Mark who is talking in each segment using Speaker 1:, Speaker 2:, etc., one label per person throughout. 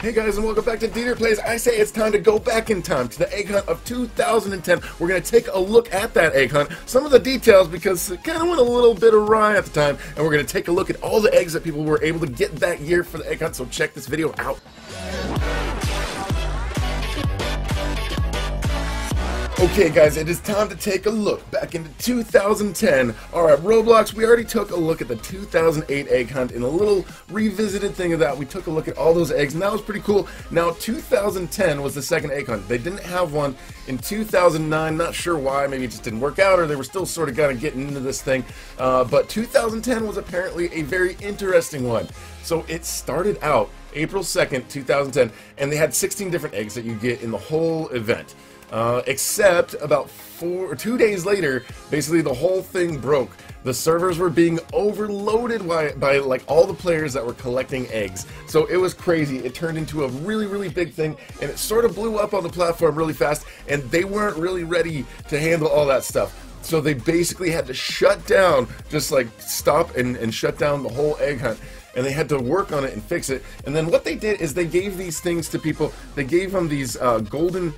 Speaker 1: Hey guys, and welcome back to Dieter Plays. I say it's time to go back in time to the egg hunt of 2010. We're going to take a look at that egg hunt, some of the details because it kind of went a little bit awry at the time, and we're going to take a look at all the eggs that people were able to get that year for the egg hunt, so check this video out. Okay guys, it is time to take a look back into 2010. Alright, Roblox, we already took a look at the 2008 egg hunt in a little revisited thing of that. We took a look at all those eggs, and that was pretty cool. Now, 2010 was the second egg hunt. They didn't have one in 2009, not sure why, maybe it just didn't work out, or they were still sort of kind of getting into this thing. But 2010 was apparently a very interesting one. So it started out April 2nd, 2010, and they had 16 different eggs that you get in the whole event. Except about 2 days later, basically the whole thing broke. The servers were being overloaded by like all the players that were collecting eggs. So it was crazy. It turned into a really big thing, and it sort of blew up on the platform really fast, and they weren't really ready to handle all that stuff. So they basically had to shut down, just like stop and shut down the whole egg hunt. And they had to work on it and fix it. And then what they did is they gave these things to people. They gave them these golden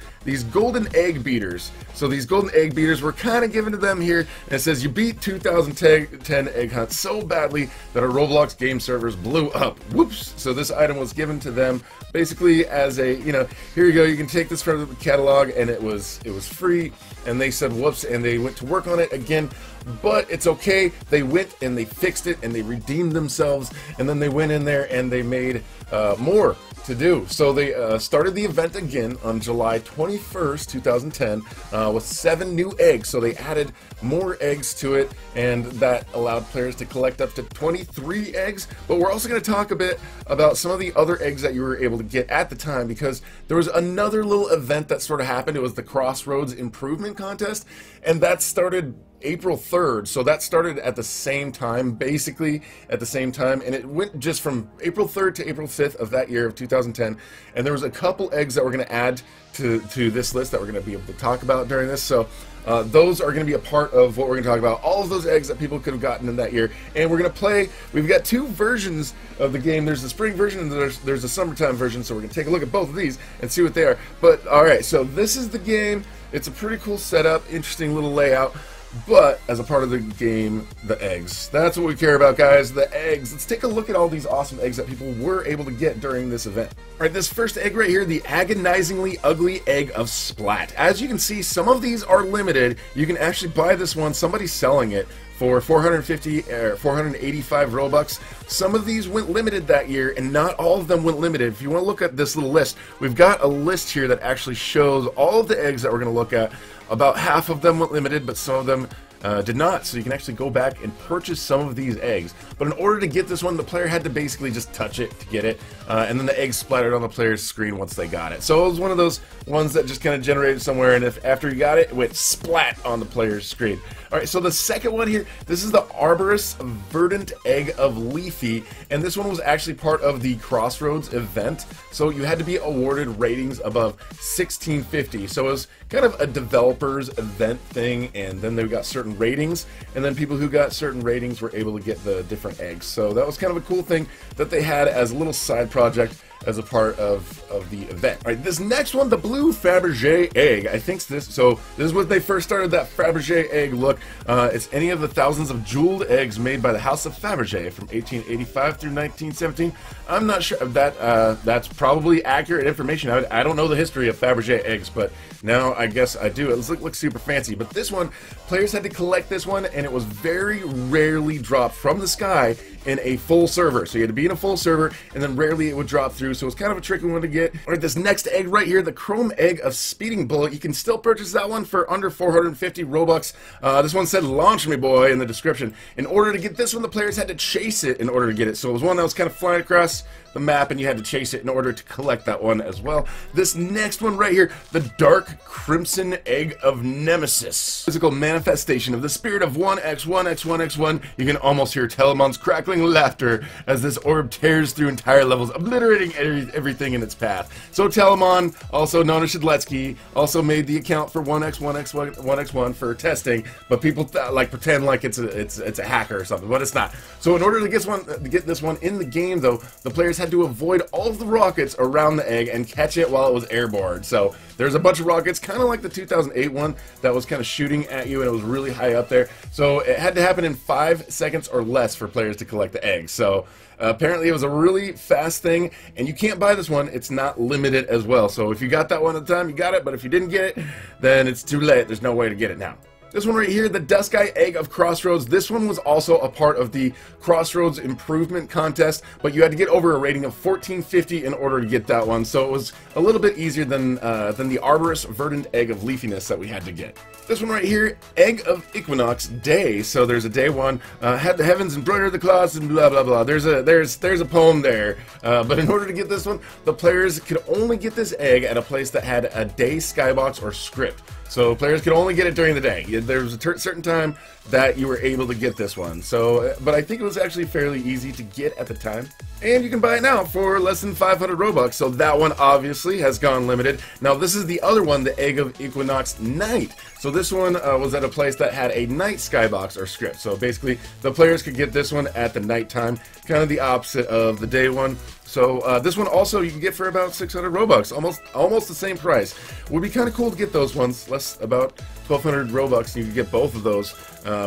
Speaker 1: egg beaters. So these golden egg beaters were kind of given to them here. And it says you beat 2010 egg hunt so badly that our Roblox game servers blew up. Whoops! So this item was given to them basically as a, you know, here you go. You can take this from the catalog, and it was free. And they said whoops, and they went to work on it again. But it's okay. They went and they fixed it and they redeemed themselves, and then they went in there and they made more to do. So they started the event again on July 21st, 2010 with 7 new eggs. So they added more eggs to it, and that allowed players to collect up to 23 eggs. But we're also going to talk a bit about some of the other eggs that you were able to get at the time, because there was another little event that sort of happened. It was the Crossroads Improvement Contest, and that started April 3rd, so that started at the same time, basically at the same time, and it went just from April 3rd to April 5th of that year of 2010, and there was a couple eggs that we're going to add to this list that we're going to be able to talk about during this, so those are going to be a part of what we're going to talk about, all of those eggs that people could have gotten in that year, and we're going to play. We've got 2 versions of the game. There's the spring version and there's the summertime version, so we're going to take a look at both of these and see what they are. But alright, so this is the game. It's a pretty cool setup, interesting little layout. But, as a part of the game, the eggs. That's what we care about, guys, the eggs. Let's take a look at all these awesome eggs that people were able to get during this event. Alright, this first egg right here, the Agonizingly Ugly Egg of Splat. As you can see, some of these are limited. You can actually buy this one. Somebody's selling it for 485 Robux. Some of these went limited that year, and not all of them went limited. If you want to look at this little list, we've got a list here that actually shows all of the eggs that we're going to look at. About half of them went limited, but some of them did not, so you can actually go back and purchase some of these eggs. But in order to get this one, the player had to basically just touch it to get it, and then the eggs splattered on the player's screen once they got it. So it was one of those ones that just kind of generated somewhere, and if after you got it, it went splat on the player's screen. Alright, so the second one here, this is the Arborous Verdant Egg of Leafy, and this one was actually part of the Crossroads event, so you had to be awarded ratings above 1650. So it was kind of a developer's event thing, and then they got certain ratings, and then people who got certain ratings were able to get the different eggs. So that was kind of a cool thing that they had as a little side project as a part of the event. All right, this next one, the Blue Fabergé Egg. I think this is what they first started, that Fabergé egg look. It's any of the thousands of jeweled eggs made by the House of Fabergé from 1885 through 1917. I'm not sure that that's probably accurate information. I don't know the history of Fabergé eggs, but now I guess I do. It looks super fancy. But this one, players had to collect this one, and it was very rarely dropped from the sky in a full server. So you had to be in a full server, and then rarely it would drop through, so it's kind of a tricky one to get. Alright, this next egg right here, the Chrome Egg of Speeding Bullet, you can still purchase that one for under 450 Robux. This one said launch me boy in the description. In order to get this one, the players had to chase it in order to get it. So it was one that was kind of flying across the map, and you had to chase it in order to collect that one as well. This next one right here, the Dark Crimson Egg of Nemesis. Physical manifestation of the spirit of 1x1x1x1. You can almost hear Telemon's crackling laughter as this orb tears through entire levels, obliterating everything in its path. So Telemon, also known as Shedletsky, also made the account for 1x1x1 for testing, but people pretend like it's a hacker or something, but it's not. So in order to get this one in the game, though, the players had had to avoid all of the rockets around the egg and catch it while it was airborne. So there's a bunch of rockets, kind of like the 2008 one that was kind of shooting at you and it was really high up there. So it had to happen in 5 seconds or less for players to collect the egg. So apparently it was a really fast thing, and you can't buy this one. It's not limited as well. So if you got that one at the time, you got it, but if you didn't get it, then it's too late. There's no way to get it now. This one right here, the Dusky Egg of Crossroads. This one was also a part of the Crossroads Improvement Contest, but you had to get over a rating of 1450 in order to get that one, so it was a little bit easier than the Arborist Verdant Egg of Leafiness that we had to get. This one right here, Egg of Equinox Day. So there's a day one. Had the heavens embroidered the clouds and blah blah blah. There's a poem there. But in order to get this one, the players could only get this egg at a place that had a day skybox or script. So players could only get it during the day. There was a certain time that you were able to get this one. So, but I think it was actually fairly easy to get at the time. And you can buy it now for less than 500 Robux. So that one obviously has gone limited. Now this is the other one, the Egg of Equinox Night. So this one was at a place that had a night skybox or script. So basically the players could get this one at the nighttime, kind of the opposite of the day one. So this one also you can get for about 600 Robux, almost the same price. Would be kind of cool to get those ones, less about 1,200 Robux. You can get both of those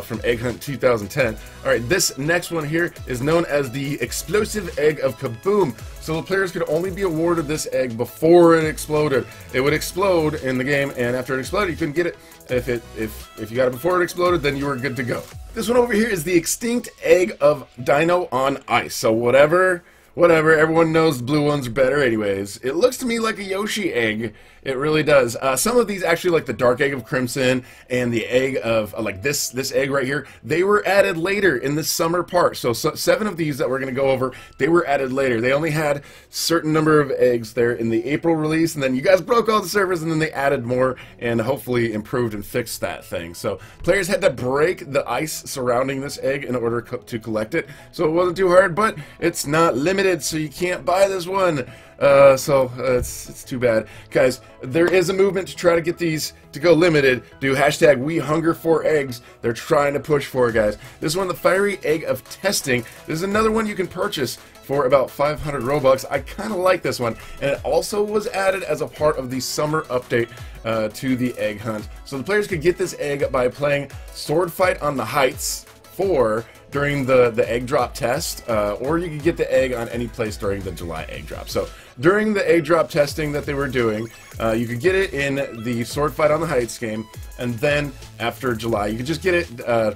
Speaker 1: from Egg Hunt 2010. All right, this next one here is known as the Explosive Egg of Kaboom. So the players could only be awarded this egg before it exploded. It would explode in the game, and after it exploded, you couldn't get it. If you got it before it exploded, then you were good to go. This one over here is the Extinct Egg of Dino on Ice. So whatever, everyone knows the blue ones are better anyways. It looks to me like a Yoshi egg. It really does. Some of these actually, like the Dark Egg of Crimson and the egg of, like this egg right here, they were added later in the summer part. So 7 of these that we're going to go over, they were added later. They only had certain number of eggs there in the April release, and then you guys broke all the servers, and then they added more and hopefully improved and fixed that thing. So players had to break the ice surrounding this egg in order to collect it. So it wasn't too hard, but it's not limited, so you can't buy this one. It's too bad. Guys, there is a movement to try to get these to go limited. Do hashtag We Hunger for Eggs. They're trying to push for it, guys. This one, the Fiery Egg of Testing. This is another one you can purchase for about 500 Robux. I kind of like this one. And it also was added as a part of the summer update to the Egg Hunt. So the players could get this egg by playing Sword Fight on the Heights 4 during the egg drop test, or you could get the egg on any place during the July egg drop. So during the egg drop testing that they were doing, you could get it in the Sword Fight on the Heights game, and then after July you could just get it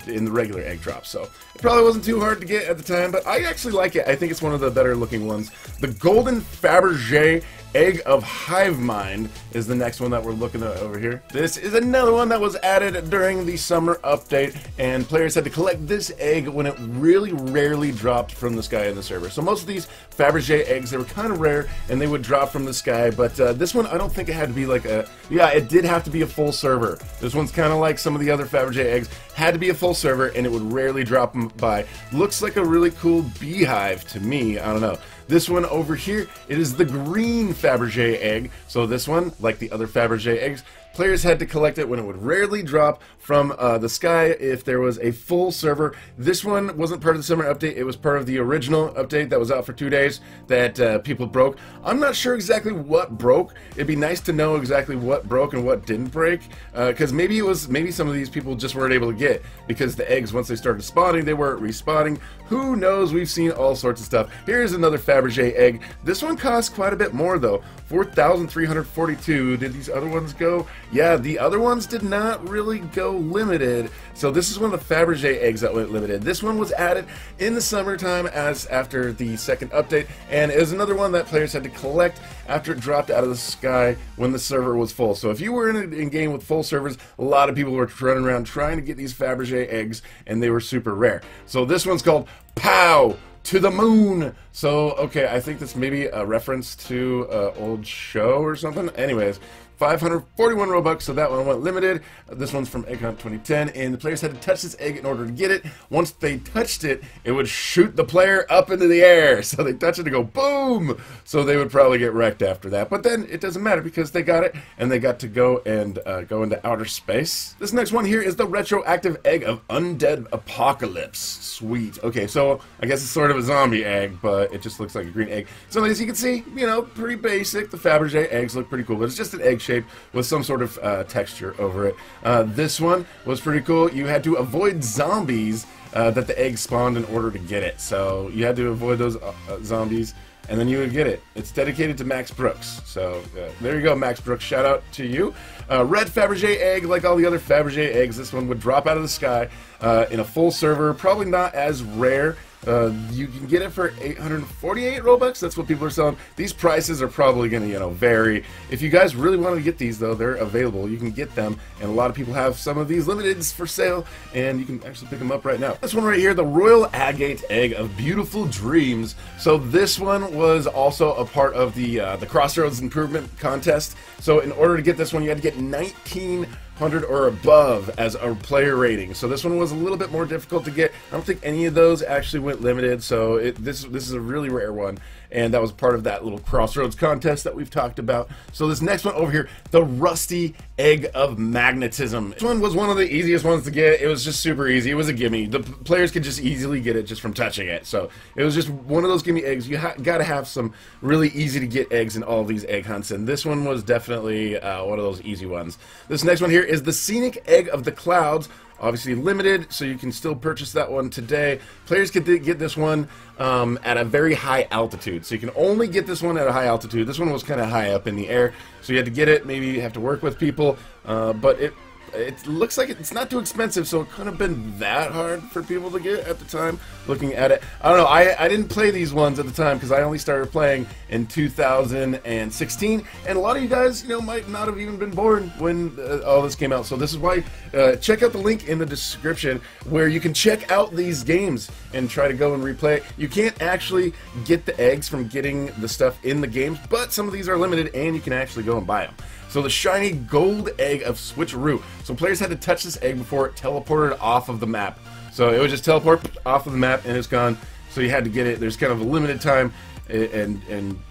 Speaker 1: in the regular egg drop. So it probably wasn't too hard to get at the time, but I actually like it. I think it's one of the better looking ones. The Golden Fabergé Egg of Hive Mind is the next one that we're looking at over here. This is another one that was added during the summer update, and players had to collect this egg when it really rarely dropped from the sky in the server. So most of these Fabergé eggs, they were kind of rare, and they would drop from the sky, but this one, I don't think it had to be like a... Yeah, it did have to be a full server. This one's kind of like some of the other Fabergé eggs. Had to be a full server, and it would rarely drop them by. Looks like a really cool beehive to me. I don't know. This one over here, it is the green Fabergé egg. So this one, like the other Fabergé eggs, players had to collect it when it would rarely drop from the sky if there was a full server. This one wasn't part of the summer update. It was part of the original update that was out for 2 days that people broke. I'm not sure exactly what broke. It'd be nice to know exactly what broke and what didn't break, because maybe some of these people just weren't able to get because the eggs, once they started spawning, they weren't respawning. Who knows? We've seen all sorts of stuff. Here's another Fabergé egg. This one costs quite a bit more though. 4,342. Did these other ones go? Yeah, the other ones did not really go limited. So this is one of the Fabergé eggs that went limited. This one was added in the summertime as after the second update, and it was another one that players had to collect after it dropped out of the sky when the server was full. So if you were in game with full servers, a lot of people were running around trying to get these Fabergé eggs, and they were super rare. So this one's called Pow! To the Moon. So, okay, I think this may be a reference to an old show or something. Anyways, 541 Robux, so that one went limited. This one's from Egg Hunt 2010, and the players had to touch this egg in order to get it. Once they touched it, it would shoot the player up into the air. So they touch it to go boom! So they would probably get wrecked after that. But then it doesn't matter because they got it, and they got to go and go into outer space. This next one here is the retroactive egg of Undead Apocalypse. Sweet. Okay, so I guess it's sort of a zombie egg, but it just looks like a green egg. So as you can see, you know, pretty basic. The Fabergé eggs look pretty cool, but it's just an egg shape with some sort of texture over it. This one was pretty cool. You had to avoid zombies that the egg spawned in order to get it. So you had to avoid those zombies, and then you would get it. It's dedicated to Max Brooks. So there you go, Max Brooks. Shout out to you. Red Fabergé egg, like all the other Fabergé eggs, this one would drop out of the sky in a full server. Probably not as rare. You can get it for 848 Robux. That's what people are selling. These prices are probably going to, you know, vary. If you guys really want to get these, though, they're available. You can get them, and a lot of people have some of these limiteds for sale, and you can actually pick them up right now. This one right here, the Royal Agate Egg of Beautiful Dreams. So this one was also a part of the Crossroads Improvement Contest. So in order to get this one, you had to get 1900 or above as a player rating. So this one was a little bit more difficult to get. I don't think any of those actually went limited, so this is a really rare one, and that was part of that little Crossroads contest that we've talked about. So this next one over here, the Rusty Egg of Magnetism. This one was one of the easiest ones to get. It was just super easy. It was a gimme. The players could just easily get it just from touching it. So it was just one of those gimme eggs. You gotta have some really easy to get eggs in all these egg hunts, and this one was definitely one of those easy ones. This next one here is the Scenic Egg of the Clouds. Obviously limited, so you can still purchase that one today. Players could get this one at a very high altitude, so you can only get this one at a high altitude. This one was kind of high up in the air, so you had to get it. Maybe you have to work with people, but it looks like it's not too expensive, so it couldn't have been that hard for people to get at the time. Looking at it, I don't know. I didn't play these ones at the time because I only started playing in 2016, and a lot of you guys, you know, might not have even been born when all this came out. So this is why check out the link in the description where you can check out these games and try to go and replay it. You can't actually get the eggs from getting the stuff in the games, but some of these are limited, and you can actually go and buy them. So the shiny gold egg of Switcheroo. So players had to touch this egg before it teleported off of the map. So it would just teleport off of the map and it's gone. So you had to get it. There's kind of a limited time, and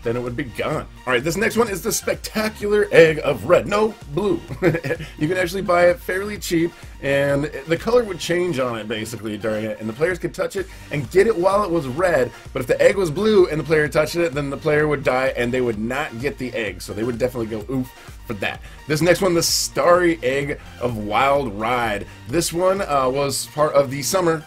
Speaker 1: then it would be gone. Alright, this next one is the Spectacular Egg of Red. No, blue. You can actually buy it fairly cheap, and the color would change on it basically during it, and the players could touch it and get it while it was red. But if the egg was blue and the player touched it, then the player would die and they would not get the egg. So they would definitely go oof for that. This next one, the Starry Egg of Wild Ride. This one was part of the summer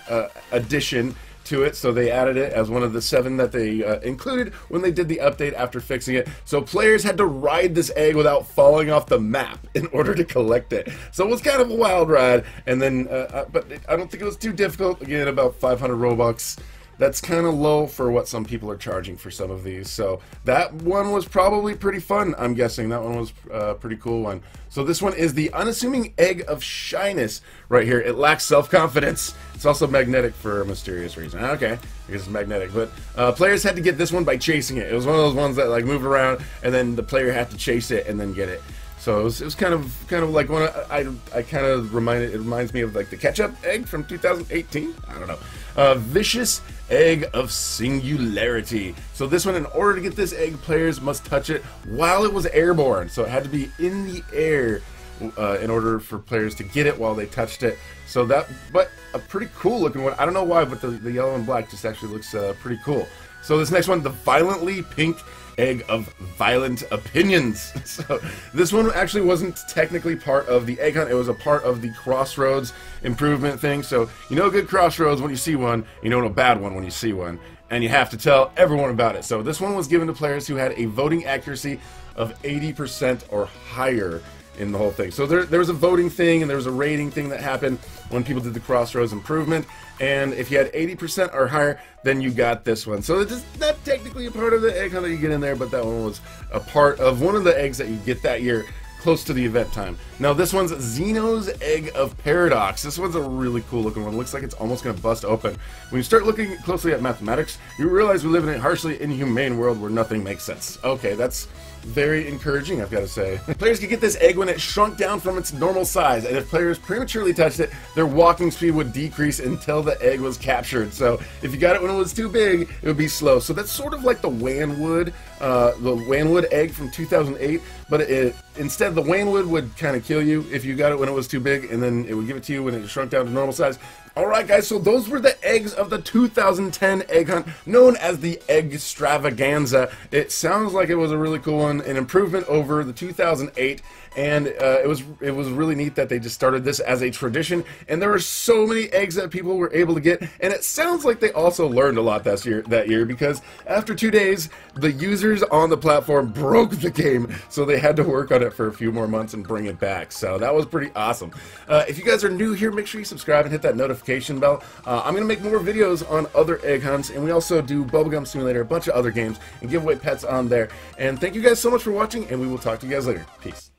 Speaker 1: edition to it, so they added it as one of the 7 that they included when they did the update after fixing it. So players had to ride this egg without falling off the map in order to collect it. So it was kind of a wild ride, and then but I don't think it was too difficult. Again, about 500 Robux. That's kind of low for what some people are charging for some of these. So that one was probably pretty fun, I'm guessing. That one was a pretty cool one. So this one is the Unassuming Egg of Shyness right here. It lacks self-confidence. It's also magnetic for a mysterious reason. Okay, because it's magnetic. But players had to get this one by chasing it. It was one of those ones that like moved around, and then the player had to chase it and then get it. So it was kind of like one of, I kind of reminds me of like the ketchup egg from 2018. I don't know. Vicious Egg of Singularity. So this one, in order to get this egg, players must touch it while it was airborne. So it had to be in the air in order for players to get it while they touched it. So that, but a pretty cool looking one. I don't know why, but the yellow and black just actually looks pretty cool. So this next one, the Violently Pink Egg of Violent Opinions. So this one actually wasn't technically part of the egg hunt. It was a part of the Crossroads improvement thing. So you know a good Crossroads when you see one, you know a bad one when you see one, and you have to tell everyone about it. So this one was given to players who had a voting accuracy of 80% or higher in the whole thing. So there was a voting thing and there was a rating thing that happened when people did the Crossroads improvement, and if you had 80% or higher, then you got this one. So it's not technically a part of the egg hunt that you get in there, but that one was a part of one of the eggs that you get that year close to the event time. Now this one's Xeno's Egg of Paradox. This one's a really cool looking one. Looks like it's almost going to bust open. When you start looking closely at mathematics, you realize we live in a harshly inhumane world where nothing makes sense. Okay, that's very encouraging, I've got to say. Players could get this egg when it shrunk down from its normal size, and if players prematurely touched it, their walking speed would decrease until the egg was captured. So if you got it when it was too big, it would be slow. So that's sort of like the Wanwood egg from 2008, but instead the Wanwood would kind of kill you if you got it when it was too big, and then it would give it to you when it shrunk down to normal size. Alright guys, so those were the eggs of the 2010 egg hunt, known as the Eggstravaganza. It sounds like it was a really cool one, an improvement over the 2008, and it was really neat that they just started this as a tradition, and there were so many eggs that people were able to get, and it sounds like they also learned a lot that year, because after 2 days, the users on the platform broke the game, so they had to work on it for a few more months and bring it back. So that was pretty awesome. If you guys are new here, make sure you subscribe and hit that notification bell. I'm going to make more videos on other egg hunts, and we also do Bubblegum Simulator, a bunch of other games, and give away pets on there. And thank you guys so much for watching, and we will talk to you guys later. Peace.